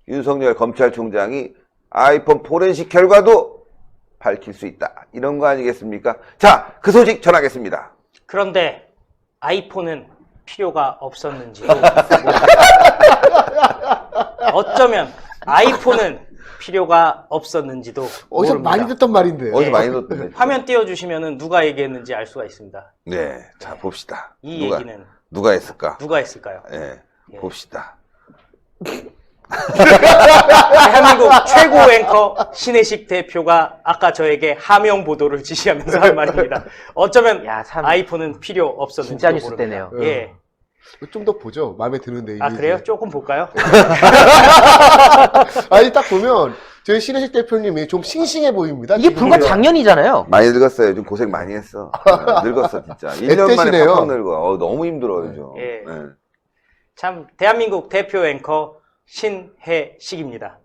윤석열 검찰총장이 아이폰 포렌식 결과도 밝힐 수 있다. 이런 거 아니겠습니까? 자, 그 소식 전하겠습니다. 그런데 아이폰은 필요가 없었는지도 어쩌면 아이폰은 필요가 없었는지도 어디서 모릅니다. 많이 듣던 말인데요. 어디서 많이 넣었던데. 화면 띄워주시면 누가 얘기했는지 알 수가 있습니다. 네, 자 봅시다. 이 얘기는 누가 했을까? 누가 했을까요? 네, 예. 봅시다. 대한민국 최고 앵커 신혜식 대표가 아까 저에게 하명 보도를 지시하면서 한 말입니다. 어쩌면 야, 참 아이폰은 필요 없었는지 진짜 뉴스 때네요. 예. 좀 더 보죠. 마음에 드는데. 아 이미지. 그래요? 조금 볼까요? 아니 딱 보면 저희 신혜식 대표님이 좀 싱싱해 보입니다. 이게 지금 불과 보면. 작년이잖아요. 많이 늙었어요. 요즘 고생 많이 했어. 네, 늙었어 진짜. 1년 만에 애때시네요. 팍팍 늙어. 너무 힘들어 요즘. 예. 네. 참 대한민국 대표 앵커 신혜식입니다.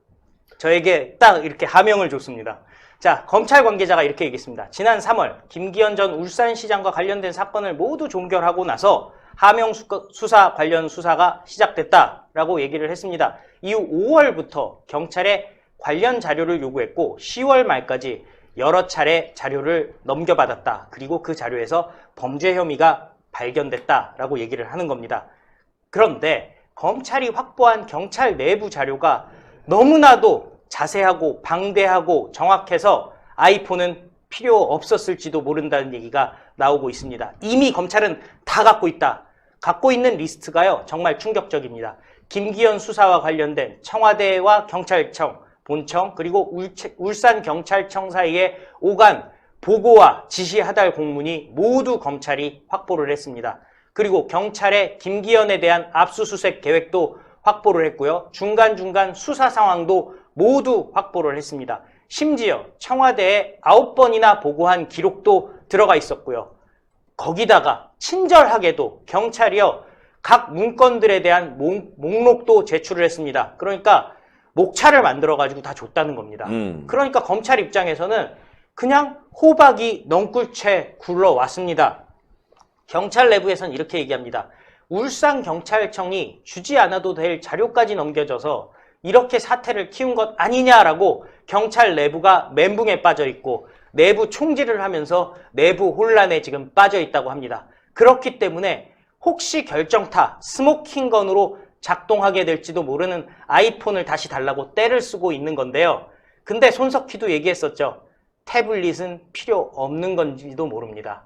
저에게 딱 이렇게 하명을 줬습니다. 자, 검찰 관계자가 이렇게 얘기했습니다. 지난 3월 김기현 전 울산시장과 관련된 사건을 모두 종결하고 나서 하명 수사 관련 수사가 시작됐다라고 얘기를 했습니다. 이후 5월부터 경찰에 관련 자료를 요구했고 10월 말까지 여러 차례 자료를 넘겨받았다. 그리고 그 자료에서 범죄 혐의가 발견됐다라고 얘기를 하는 겁니다. 그런데 검찰이 확보한 경찰 내부 자료가 너무나도 자세하고 방대하고 정확해서 아이폰은 필요 없었을지도 모른다는 얘기가 나오고 있습니다. 이미 검찰은 다 갖고 있다. 갖고 있는 리스트가요, 정말 충격적입니다. 김기현 수사와 관련된 청와대와 경찰청, 본청, 그리고 울산경찰청 사이에 오간 보고와 지시 하달 공문이 모두 검찰이 확보를 했습니다. 그리고 경찰의 김기현에 대한 압수수색 계획도 확보를 했고요. 중간중간 수사 상황도 모두 확보를 했습니다. 심지어 청와대에 9번이나 보고한 기록도 들어가 있었고요. 거기다가 친절하게도 경찰이요, 각 문건들에 대한 목록도 제출을 했습니다. 그러니까 목차를 만들어가지고 다 줬다는 겁니다. 그러니까 검찰 입장에서는 그냥 호박이 넝굴채 굴러왔습니다. 경찰 내부에서는 이렇게 얘기합니다. 울산경찰청이 주지 않아도 될 자료까지 넘겨줘서 이렇게 사태를 키운 것 아니냐라고 경찰 내부가 멘붕에 빠져 있고 내부 총질을 하면서 내부 혼란에 지금 빠져 있다고 합니다. 그렇기 때문에 혹시 결정타 스모킹건으로 작동하게 될지도 모르는 아이폰을 다시 달라고 떼를 쓰고 있는 건데요. 근데 손석희도 얘기했었죠. 태블릿은 필요 없는 건지도 모릅니다.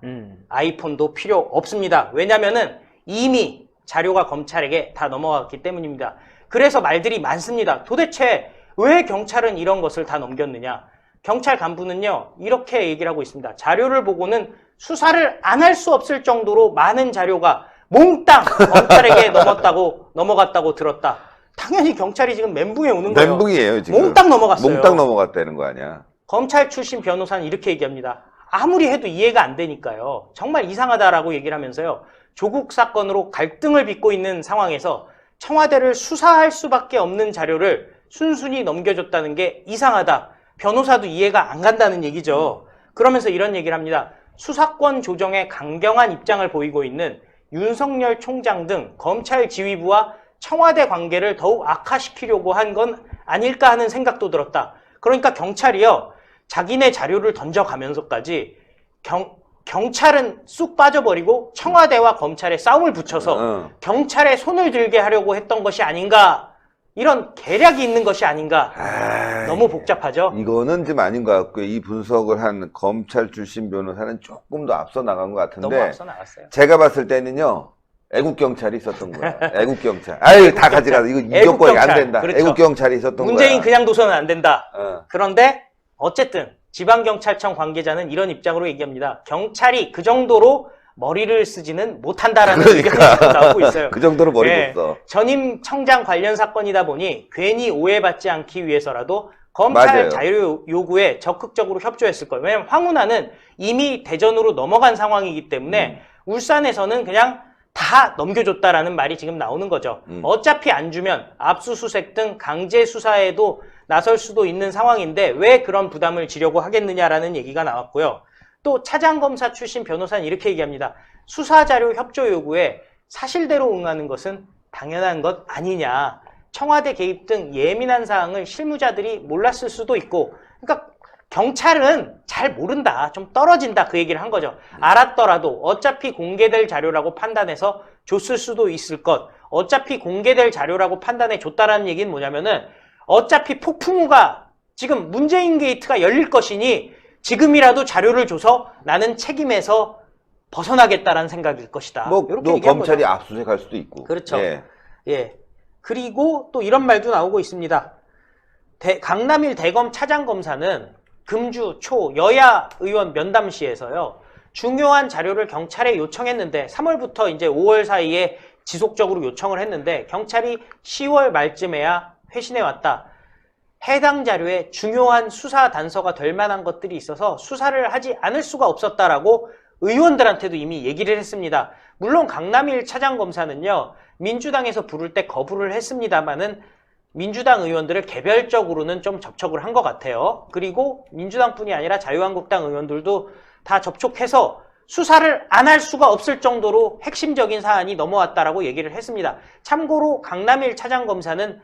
아이폰도 필요 없습니다. 왜냐면은 이미 자료가 검찰에게 다 넘어갔기 때문입니다. 그래서 말들이 많습니다. 도대체 왜 경찰은 이런 것을 다 넘겼느냐? 경찰 간부는요, 이렇게 얘기를 하고 있습니다. 자료를 보고는 수사를 안 할 수 없을 정도로 많은 자료가 몽땅 검찰에게 넘어갔다고 들었다. 당연히 경찰이 지금 멘붕에 오는 거예요. 멘붕이에요 지금. 몽땅 넘어갔어요. 몽땅 넘어갔다는 거 아니야? 검찰 출신 변호사는 이렇게 얘기합니다. 아무리 해도 이해가 안 되니까요. 정말 이상하다라고 얘기를 하면서요. 조국 사건으로 갈등을 빚고 있는 상황에서 청와대를 수사할 수밖에 없는 자료를 순순히 넘겨줬다는 게 이상하다. 변호사도 이해가 안 간다는 얘기죠. 그러면서 이런 얘기를 합니다. 수사권 조정에 강경한 입장을 보이고 있는 윤석열 총장 등 검찰 지휘부와 청와대 관계를 더욱 악화시키려고 한 건 아닐까 하는 생각도 들었다. 그러니까 경찰이요, 자기네 자료를 던져가면서까지 경찰은 쑥 빠져버리고 청와대와 검찰에 싸움을 붙여서 경찰에 손을 들게 하려고 했던 것이 아닌가, 이런 계략이 있는 것이 아닌가. 너무 복잡하죠? 이거는 좀 아닌 것 같고요. 이 분석을 한 검찰 출신 변호사는 조금 더 앞서 나간 것 같은데, 너무 앞서 나갔어요. 제가 봤을 때는요, 애국경찰이 있었던 거야. 애국경찰. 아유, 다 가져가서 이거 이격거리 안 된다. 그렇죠. 애국경찰이 있었던 문재인 거야. 그냥 둬서는 안 된다. 어. 그런데 어쨌든 지방경찰청 관계자는 이런 입장으로 얘기합니다. 경찰이 그 정도로 머리를 쓰지는 못한다라는 의견이 나오고 있어요. 그 정도로 머리 예, 못 써. 전임 청장 관련 사건이다 보니 괜히 오해받지 않기 위해서라도 검찰 맞아요. 자료 요구에 적극적으로 협조했을 거예요. 왜냐하면 황운하는 이미 대전으로 넘어간 상황이기 때문에 울산에서는 그냥 다 넘겨줬다라는 말이 지금 나오는 거죠. 어차피 안 주면 압수수색 등 강제 수사에도 나설 수도 있는 상황인데 왜 그런 부담을 지려고 하겠느냐라는 얘기가 나왔고요. 또 차장검사 출신 변호사는 이렇게 얘기합니다. 수사자료 협조 요구에 사실대로 응하는 것은 당연한 것 아니냐. 청와대 개입 등 예민한 사항을 실무자들이 몰랐을 수도 있고, 그러니까 경찰은 잘 모른다, 좀 떨어진다, 그 얘기를 한 거죠. 알았더라도 어차피 공개될 자료라고 판단해서 줬을 수도 있을 것. 어차피 공개될 자료라고 판단해 줬다라는 얘기는 뭐냐면은 어차피 폭풍우가 지금 문재인 게이트가 열릴 것이니 지금이라도 자료를 줘서 나는 책임에서 벗어나겠다라는 생각일 것이다. 뭐, 이렇게 또 얘기한 검찰이 거죠. 압수수색할 수도 있고. 그렇죠. 예. 예. 그리고 또 이런 말도 나오고 있습니다. 강남일 대검 차장검사는 금주 초 여야 의원 면담 시에서요, 중요한 자료를 경찰에 요청했는데 3월부터 이제 5월 사이에 지속적으로 요청을 했는데 경찰이 10월 말쯤에야 회신해 왔다. 해당 자료에 중요한 수사 단서가 될 만한 것들이 있어서 수사를 하지 않을 수가 없었다라고 의원들한테도 이미 얘기를 했습니다. 물론 강남일 차장검사는요, 민주당에서 부를 때 거부를 했습니다만은 민주당 의원들을 개별적으로는 좀 접촉을 한 것 같아요. 그리고 민주당뿐이 아니라 자유한국당 의원들도 다 접촉해서 수사를 안 할 수가 없을 정도로 핵심적인 사안이 넘어왔다라고 얘기를 했습니다. 참고로 강남일 차장검사는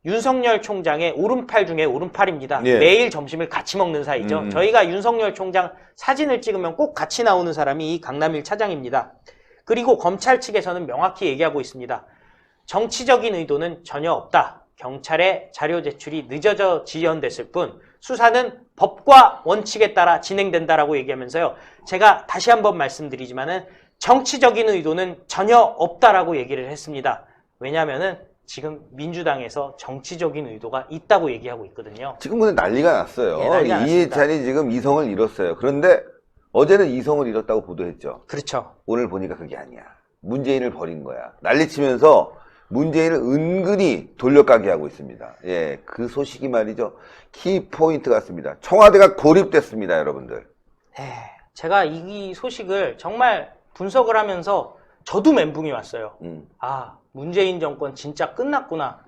윤석열 총장의 오른팔 중에 오른팔입니다. 예. 매일 점심을 같이 먹는 사이죠. 저희가 윤석열 총장 사진을 찍으면 꼭 같이 나오는 사람이 이 강남일 차장입니다. 그리고 검찰 측에서는 명확히 얘기하고 있습니다. 정치적인 의도는 전혀 없다. 경찰의 자료 제출이 늦어져 지연됐을 뿐 수사는 법과 원칙에 따라 진행된다라고 얘기하면서요. 제가 다시 한번 말씀드리지만은 정치적인 의도는 전혀 없다라고 얘기를 했습니다. 왜냐하면은 지금 민주당에서 정치적인 의도가 있다고 얘기하고 있거든요. 지금 근데 난리가 났어요. 예, 난리가 났습니다. 이해찬이 지금 이성을 잃었어요. 그런데 어제는 이성을 잃었다고 보도했죠. 그렇죠. 오늘 보니까 그게 아니야. 문재인을 버린 거야. 난리치면서 문재인을 은근히 돌려가게 하고 있습니다. 예, 그 소식이 말이죠. 키포인트 같습니다. 청와대가 고립됐습니다, 여러분들. 제가 이 소식을 정말 분석을 하면서 저도 멘붕이 왔어요. 아, 문재인 정권 진짜 끝났구나.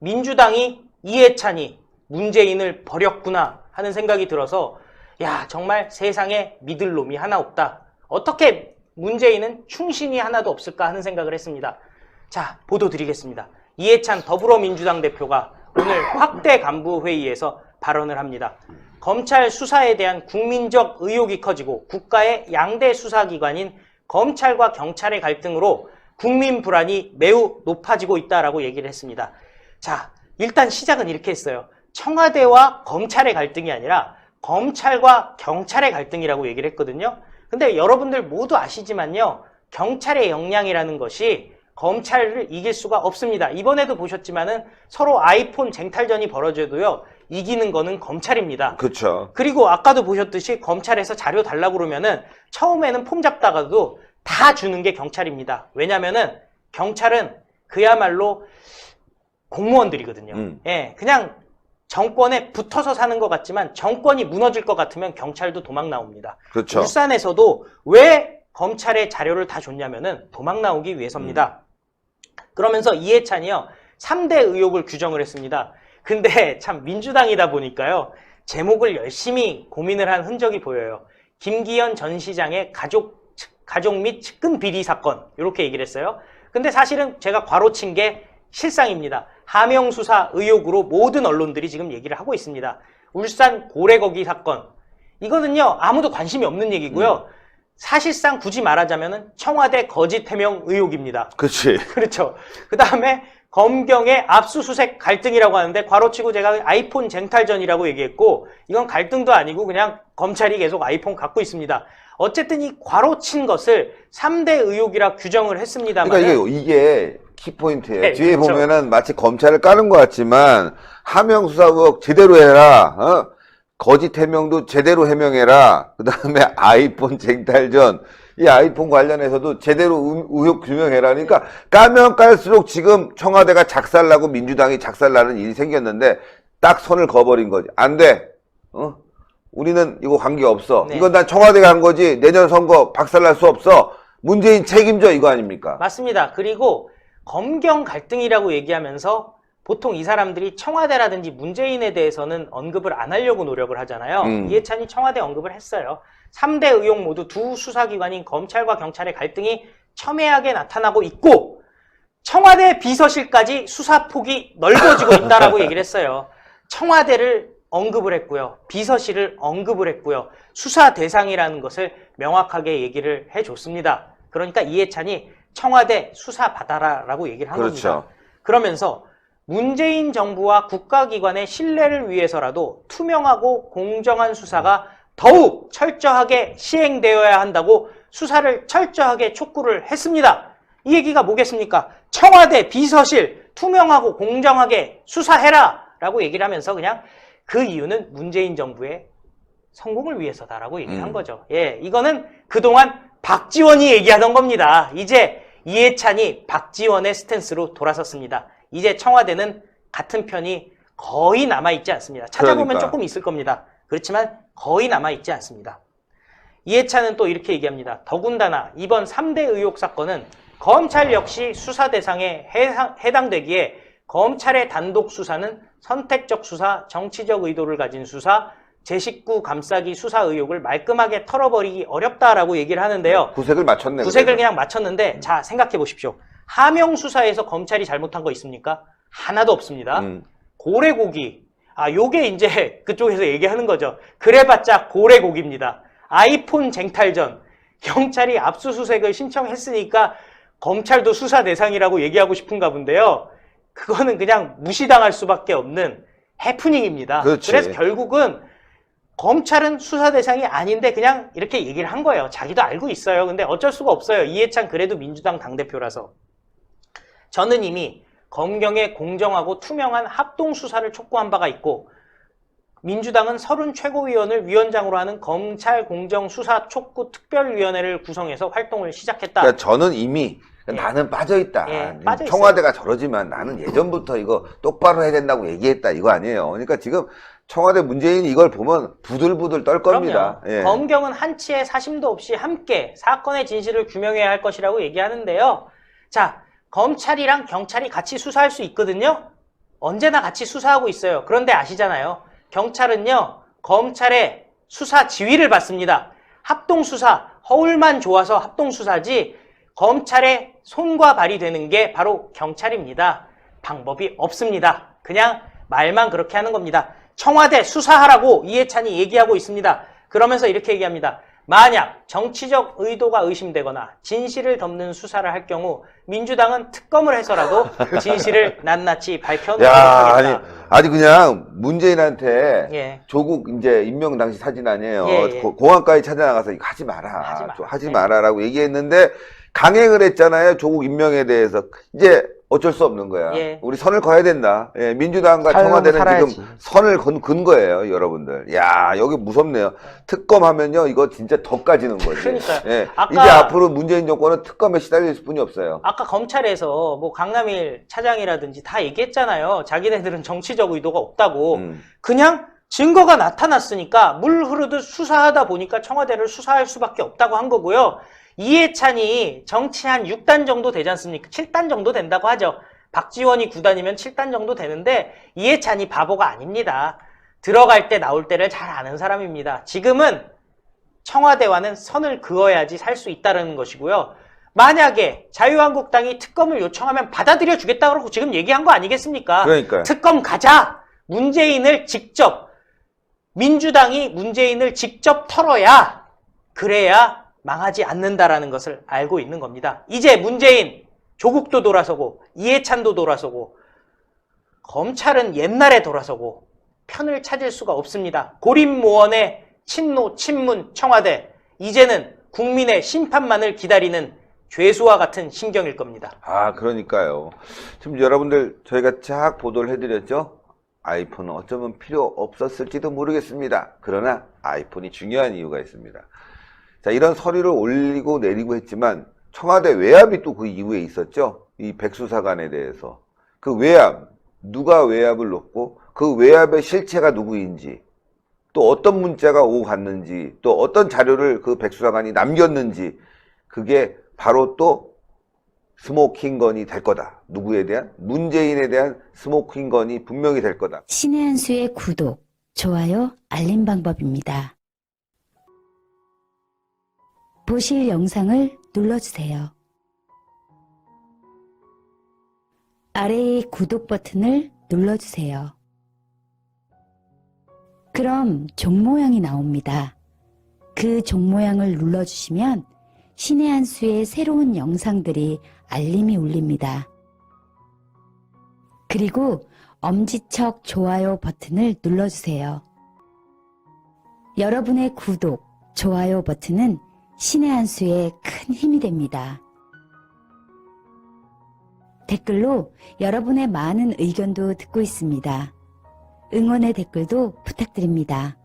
민주당이 이해찬이 문재인을 버렸구나 하는 생각이 들어서 야, 정말 세상에 믿을 놈이 하나 없다. 어떻게 문재인은 충신이 하나도 없을까 하는 생각을 했습니다. 자, 보도 드리겠습니다. 이해찬 더불어민주당 대표가 오늘 확대 간부 회의에서 발언을 합니다. 검찰 수사에 대한 국민적 의혹이 커지고 국가의 양대 수사기관인 검찰과 경찰의 갈등으로 국민 불안이 매우 높아지고 있다라고 얘기를 했습니다. 자, 일단 시작은 이렇게 했어요. 청와대와 검찰의 갈등이 아니라 검찰과 경찰의 갈등이라고 얘기를 했거든요. 근데 여러분들 모두 아시지만요. 경찰의 역량이라는 것이 검찰을 이길 수가 없습니다. 이번에도 보셨지만은 서로 아이폰 쟁탈전이 벌어져도요. 이기는 거는 검찰입니다. 그렇죠. 그리고 아까도 보셨듯이 검찰에서 자료 달라고 그러면은 처음에는 폼 잡다가도 다 주는 게 경찰입니다. 왜냐면은 경찰은 그야말로 공무원들이거든요. 예, 그냥 정권에 붙어서 사는 것 같지만 정권이 무너질 것 같으면 경찰도 도망 나옵니다. 그렇죠. 울산에서도 왜 검찰의 자료를 다 줬냐면은 도망 나오기 위해서입니다. 그러면서 이해찬이요 3대 의혹을 규정을 했습니다. 근데 참 민주당이다 보니까요 제목을 열심히 고민을 한 흔적이 보여요. 김기현 전 시장의 가족 및 측근 비리 사건 이렇게 얘기를 했어요. 근데 사실은 제가 괄호친 게 실상입니다. 하명 수사 의혹으로 모든 언론들이 지금 얘기를 하고 있습니다. 울산 고래거기 사건 이거는요 아무도 관심이 없는 얘기고요. 사실상 굳이 말하자면은 청와대 거짓 해명 의혹입니다. 그렇지. 그렇죠. 그 다음에 검경의 압수수색 갈등이라고 하는데 괄호치고 제가 아이폰 쟁탈전이라고 얘기했고 이건 갈등도 아니고 그냥 검찰이 계속 아이폰 갖고 있습니다. 어쨌든 이 괄호친 것을 3대 의혹이라 규정을 했습니다만 그러니까 이게 키포인트예요. 네, 뒤에 그렇죠. 보면은 마치 검찰을 까는 것 같지만 하명 수사 의혹 제대로 해라. 거짓 해명도 제대로 해명해라. 그 다음에 아이폰 쟁탈전. 이 아이폰 관련해서도 제대로 의혹 규명해라. 그러니까 까면 깔수록 지금 청와대가 작살나고 민주당이 작살나는 일이 생겼는데 딱 선을 그어버린 거지. 안 돼. 우리는 이거 관계없어. 네. 이건 난 청와대가 한 거지. 내년 선거 박살날 수 없어. 문재인 책임져 이거 아닙니까? 맞습니다. 그리고 검경 갈등이라고 얘기하면서 보통 이 사람들이 청와대라든지 문재인에 대해서는 언급을 안 하려고 노력을 하잖아요. 이해찬이 청와대 언급을 했어요. 3대 의혹 모두 두 수사기관인 검찰과 경찰의 갈등이 첨예하게 나타나고 있고 청와대 비서실까지 수사폭이 넓어지고 있다라고 얘기를 했어요. 청와대를 언급을 했고요. 비서실을 언급을 했고요. 수사 대상이라는 것을 명확하게 얘기를 해줬습니다. 그러니까 이해찬이 청와대 수사 받아라라고 얘기를 한 그렇죠. 겁니다. 그러면서 문재인 정부와 국가기관의 신뢰를 위해서라도 투명하고 공정한 수사가 더욱 철저하게 시행되어야 한다고 수사를 철저하게 촉구를 했습니다. 이 얘기가 뭐겠습니까? 청와대 비서실 투명하고 공정하게 수사해라 라고 얘기를 하면서 그냥 그 이유는 문재인 정부의 성공을 위해서다라고 얘기를 한 거죠. 예, 이거는 그동안 박지원이 얘기하던 겁니다. 이제 이해찬이 박지원의 스탠스로 돌아섰습니다. 이제 청와대는 같은 편이 거의 남아있지 않습니다. 찾아보면 그러니까. 조금 있을 겁니다. 그렇지만 거의 남아있지 않습니다. 이해찬은 또 이렇게 얘기합니다. 더군다나 이번 3대 의혹 사건은 검찰 역시 수사 대상에 해당되기에 검찰의 단독 수사는 선택적 수사, 정치적 의도를 가진 수사, 제 식구 감싸기 수사 의혹을 말끔하게 털어버리기 어렵다라고 얘기를 하는데요. 구색을 맞췄네. 구색을 그래서. 그냥 맞췄는데 자 생각해 보십시오. 하명 수사에서 검찰이 잘못한 거 있습니까? 하나도 없습니다. 고래고기. 요게 이제 그쪽에서 얘기하는 거죠. 그래봤자 고래고기입니다. 아이폰 쟁탈전. 경찰이 압수수색을 신청했으니까 검찰도 수사 대상이라고 얘기하고 싶은가 본데요. 그거는 그냥 무시당할 수밖에 없는 해프닝입니다. 그렇지. 그래서 결국은 검찰은 수사 대상이 아닌데 그냥 이렇게 얘기를 한 거예요. 자기도 알고 있어요. 근데 어쩔 수가 없어요. 이해찬 그래도 민주당 당대표라서. 저는 이미 검경의 공정하고 투명한 합동수사를 촉구한 바가 있고 민주당은 30 최고위원을 위원장으로 하는 검찰공정수사 촉구 특별위원회를 구성해서 활동을 시작했다. 그러니까 저는 이미 예. 나는 빠져있다. 예, 빠져있어요. 청와대가 저러지만 나는 예전부터 이거 똑바로 해야 된다고 얘기했다. 이거 아니에요. 그러니까 지금 청와대 문재인이 이걸 보면 부들부들 떨 겁니다. 그럼요. 예. 검경은 한치의 사심도 없이 함께 사건의 진실을 규명해야 할 것이라고 얘기하는데요. 자, 검찰이랑 경찰이 같이 수사할 수 있거든요. 언제나 같이 수사하고 있어요. 그런데 아시잖아요. 경찰은요, 검찰의 수사 지휘를 받습니다. 합동수사, 허울만 좋아서 합동수사지 검찰의 손과 발이 되는 게 바로 경찰입니다. 방법이 없습니다. 그냥 말만 그렇게 하는 겁니다. 청와대 수사하라고 이해찬이 얘기하고 있습니다. 그러면서 이렇게 얘기합니다. 만약 정치적 의도가 의심되거나 진실을 덮는 수사를 할 경우 민주당은 특검을 해서라도 진실을 낱낱이 밝혀내도록 야, 하겠다. 아니 그냥 문재인한테 예. 조국 이제 임명 당시 사진 아니에요. 예, 예. 공항까지 찾아나가서 이거 하지 마라. 하지 마라. 하지 네. 마라라고 얘기했는데 강행을 했잖아요. 조국 임명에 대해서. 이제 어쩔 수 없는 거야. 예. 우리 선을 그어야 된다. 예, 민주당과 살려면 청와대는 살아야지. 지금 선을 건 거예요, 여러분들. 야, 여기 무섭네요. 특검하면요, 이거 진짜 더 까지는 거지. 그러니까요. 예, 아까- 이제 앞으로 문재인 정권은 특검에 시달릴 뿐이 없어요. 아까 검찰에서 뭐 강남일 차장이라든지 다 얘기했잖아요. 자기네들은 정치적 의도가 없다고. 그냥 증거가 나타났으니까 물 흐르듯 수사하다 보니까 청와대를 수사할 수밖에 없다고 한 거고요. 이해찬이 정치 한 6단 정도 되지 않습니까? 7단 정도 된다고 하죠. 박지원이 9단이면 7단 정도 되는데 이해찬이 바보가 아닙니다. 들어갈 때 나올 때를 잘 아는 사람입니다. 지금은 청와대와는 선을 그어야지 살 수 있다는 것이고요. 만약에 자유한국당이 특검을 요청하면 받아들여 주겠다고 지금 얘기한 거 아니겠습니까? 그러니까요. 특검 가자! 민주당이 문재인을 직접 털어야 그래야 망하지 않는다라는 것을 알고 있는 겁니다. 이제 문재인, 조국도 돌아서고 이해찬도 돌아서고 검찰은 옛날에 돌아서고 편을 찾을 수가 없습니다. 고립모원의 친노, 친문, 청와대 이제는 국민의 심판만을 기다리는 죄수와 같은 심경일 겁니다. 아, 그러니까요. 지금 여러분들 저희가 쫙 보도를 해드렸죠? 아이폰은 어쩌면 필요 없었을지도 모르겠습니다. 그러나 아이폰이 중요한 이유가 있습니다. 자, 이런 서류를 올리고 내리고 했지만 청와대 외압이 또 그 이후에 있었죠. 이 백수사관에 대해서. 그 외압, 누가 외압을 놓고 그 외압의 실체가 누구인지 또 어떤 문자가 오고 갔는지 또 어떤 자료를 그 백수사관이 남겼는지 그게 바로 또 스모킹건이 될 거다. 누구에 대한? 문재인에 대한 스모킹건이 분명히 될 거다. 신의 한 수의 구독, 좋아요, 알림 방법입니다. 보실 영상을 눌러주세요. 아래의 구독 버튼을 눌러주세요. 그럼 종 모양이 나옵니다. 그 종 모양을 눌러주시면 신의 한 수의 새로운 영상들이 알림이 울립니다. 그리고 엄지척 좋아요 버튼을 눌러주세요. 여러분의 구독, 좋아요 버튼은 신의 한 수에 큰 힘이 됩니다. 댓글로 여러분의 많은 의견도 듣고 있습니다. 응원의 댓글도 부탁드립니다.